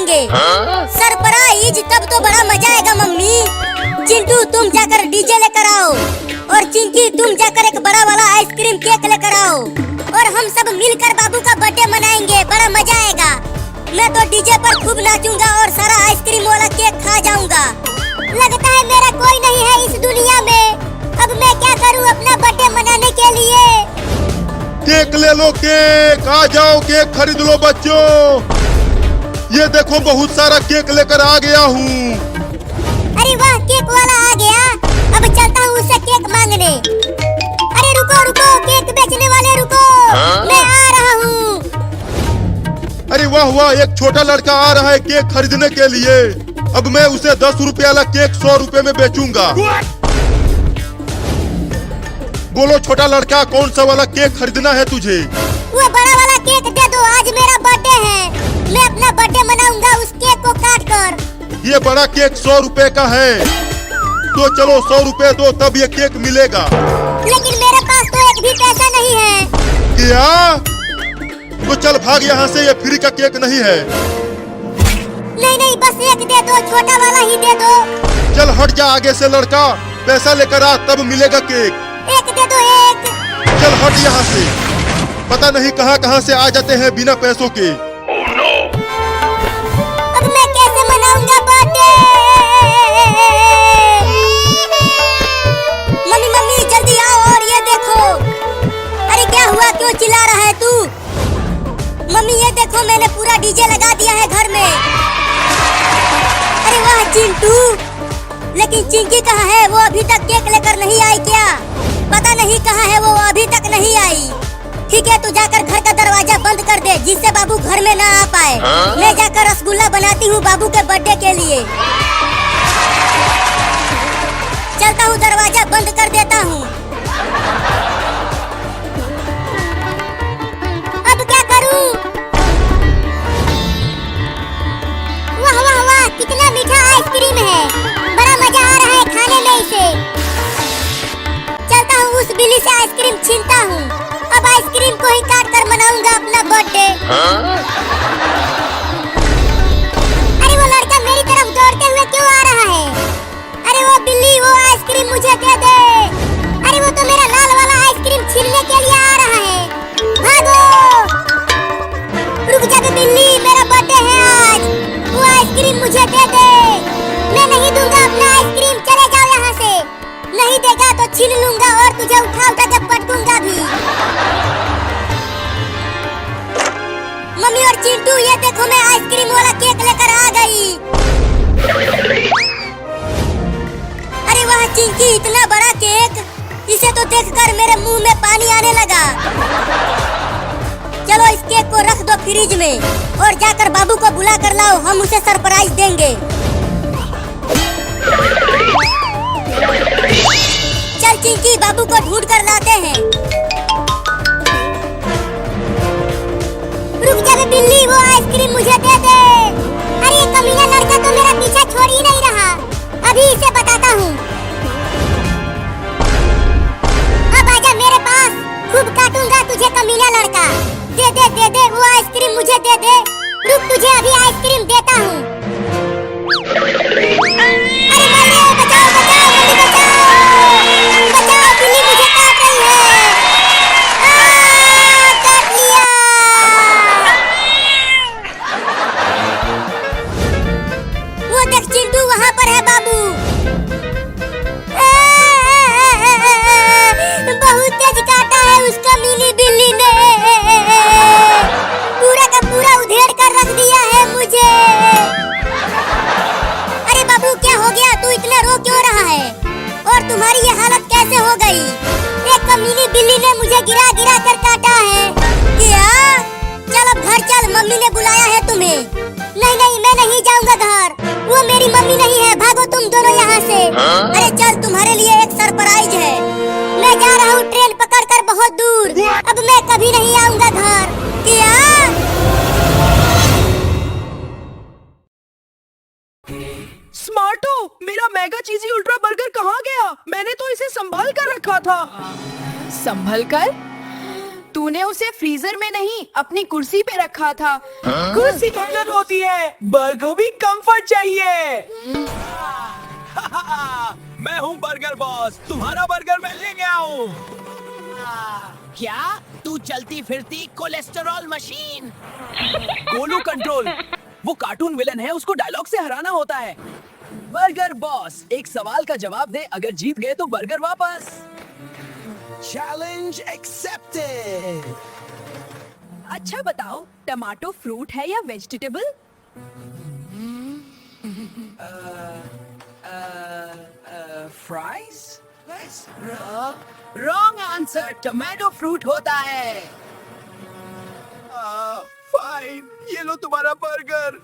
देंगे। सरप्राइज तब तो बड़ा मजा आएगा मम्मी। चिंटू तुम जाकर डीजे लेकर आओ और चिंकी तुम जाकर एक बड़ा वाला आइसक्रीम केक लेकर आओ और हम सब मिलकर बाबू का बर्थडे मनाएंगे। बड़ा मजा आएगा। मैं तो डीजे पर खूब नाचूंगा और सारा आइसक्रीम वाला केक खा जाऊंगा। लगता है मेरा कोई नहीं है इस दुनिया में। अब मैं क्या करूं अपना बर्थडे मनाने के लिए? केक ले लो, केक आ जाओ, केक खरीद लो बच्चों। ये देखो बहुत सारा केक लेकर आ गया हूँ। अरे वाह, केक वाला आ गया। अब चलता हूँ उससे केक मांगने। अरे रुको रुको, केक बेचने वाले रुको, मैं आ रहा हूँ। अरे वाह वाह, एक छोटा लड़का आ रहा है केक खरीदने के लिए। अब मैं उसे 10 रुपए वाला केक 100 रुपए में बेचूंगा। बोलो छोटा लड़का, कौन सा वाला केक खरीदना है तुझे? वो बड़ा वाला केक दे दो, आज मेरा बर्थडे है। मैं अपना बर्थडे मनाऊंगा उस केक को काट कर। ये बड़ा केक 100 रुपए का है, तो चलो 100 रुपए दो तब ये केक मिलेगा। लेकिन मेरे पास तो एक भी पैसा नहीं है। क्या? तो चल भाग यहाँ से, ये फ्री का केक नहीं है। नहीं नहीं, बस एक दे दो, छोटा वाला ही दे दो। चल हट जा आगे से लड़का, पैसा लेकर आ तब मिलेगा केक। एक दे दो, एक। चल हट यहाँ से, पता नहीं कहाँ कहाँ से आ जाते हैं बिना पैसों के। अब मैं कैसे मनाऊंगा बर्थडे? मम्मी मम्मी जल्दी आओ और ये देखो। अरे क्या हुआ, क्यों चिल्ला रहा है तू? मम्मी ये देखो, मैंने पूरा डीजे लगा दिया है घर में। अरे वाह चिंटू, लेकिन चिंकी कहाँ है? वो अभी तक केक लेकर नहीं आई क्या? पता नहीं कहाँ है वो, अभी तक नहीं आई। ठीक है, तू जाकर घर का दरवाजा बंद कर दे जिससे बाबू घर में ना आ पाए। मैं जाकर रसगुल्ला बनाती हूँ बाबू के बर्थडे के लिए। चलता हूँ, दरवाजा बंद कर देता हूँ। अब क्या करूँ? वाह वाह वाह, कितना मीठा आइसक्रीम है। बड़ा मजा आ रहा है खाने में इसे। चलता हूँ, उस बिल्ली से आइसक्रीम छीनता हूँ। अब आइसक्रीम को ही काट कर मनाऊंगा अपना बर्थडे। अरे वो लड़का मेरी तरफ दौड़ते हुए क्यों आ रहा है? अरे वो बिल्ली, वो आइसक्रीम मुझे दे दे। अरे वो तो मेरा लाल वाला आइसक्रीम छीनने के लिए आ रहा है। भागो! रुक जा बे बिल्ली, मेरा बर्थडे है आज। वो आइसक्रीम मुझे दे दे। मैं नहीं दूंगा अपना आइसक्रीम, चले जाओ यहाँ से। नहीं देगा तो छीन लूंगा और तुझे उठा उठा के पटकूंगा भी। मम्मी और चिंटू ये देखो, मैं आइसक्रीम वाला केक लेकर आ गई। अरे वाह चिंकी, इतना बड़ा केक, इसे तो देखकर मेरे मुंह में पानी आने लगा। चलो इस केक को रख दो फ्रिज में और जाकर बाबू को बुला कर लाओ, हम उसे सरप्राइज देंगे। चल चिंकी, बाबू को ढूंढ कर लाते हैं। रुक जा बे बिल्ली, वो आइसक्रीम मुझे दे दे। अरे ये कमीना लड़का तो मेरा पीछा छोड़ ही नहीं रहा। अभी इसे बताता हूँ। अब आजा मेरे पास, खूब काटूंगा तुझे कमीना लड़का। दे दे दे दे, वो आइसक्रीम मुझे दे दे। रुक, तुझे अभी आइसक्रीम देता हूँ। अरे मम्मी बचाओ बचाओ, मम्मी बचाओ बचाओ, बिल्ली मुझे काट रही है। काट लिया। वो देख चिंटू, वहाँ पर है बाबू। बहुत तेज काटा है उसका मिनी बिल्ली ने। पूरा का पूरा उधेड़ कर रख दिया है मुझे। अरे बाबू क्या हो गया, तू इतना रो क्यों रहा है? और तुम्हारी ये हालत कैसे हो गई? एक कमीनी बिल्ली ने मुझे गिरा गिरा कर काटा है। क्या? चल अब घर चल, मम्मी ने बुलाया है तुम्हें। नहीं नहीं, मैं नहीं जाऊंगा घर, वो मेरी मम्मी नहीं है। भागो तुम दोनों यहाँ से। अरे चल, तुम्हारे लिए एक सरप्राइज है। मैं जा रहा हूँ ट्रेन पकड़कर बहुत दूर। अब मैं कभी नहीं आऊंगा घर। क्या? स्मार्टो, मेरा मेगा चीजी अल्ट्रा बर्गर कहाँ गया? मैंने तो इसे संभाल कर रखा था। संभल कर? तूने उसे फ्रीजर में नहीं अपनी कुर्सी पे रखा था। कुर्सी बर्गर होती है, बर्गर भी कंफर्ट चाहिए। मैं हूँ बर्गर बॉस, तुम्हारा बर्गर मैं ले गया हूँ। क्या तू चलती फिरती कोलेस्टेरॉल मशीन? गोलू कंट्रोल, वो कार्टून विलन है, उसको डायलॉग से हराना होता है। बर्गर बॉस, एक सवाल का जवाब दे, अगर जीत गए तो बर्गर वापस। Challenge accepted. अच्छा बताओ, टमाटो फ्रूट है या vegetable? Fries? Wrong answer, tomato fruit होता है। फाइन, ये लो तुम्हारा बर्गर।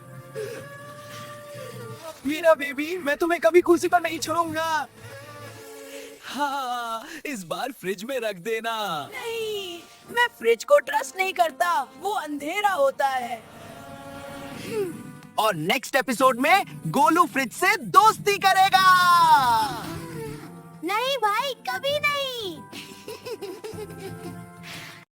मेरा बेबी, मैं तुम्हें कभी कुर्सी पर नहीं छोड़ूंगा। हाँ, इस बार फ्रिज में रख देना। नहीं, मैं फ्रिज को ट्रस्ट नहीं करता, वो अंधेरा होता है। और नेक्स्ट एपिसोड में गोलू फ्रिज से दोस्ती करेगा। नहीं भाई, कभी नहीं।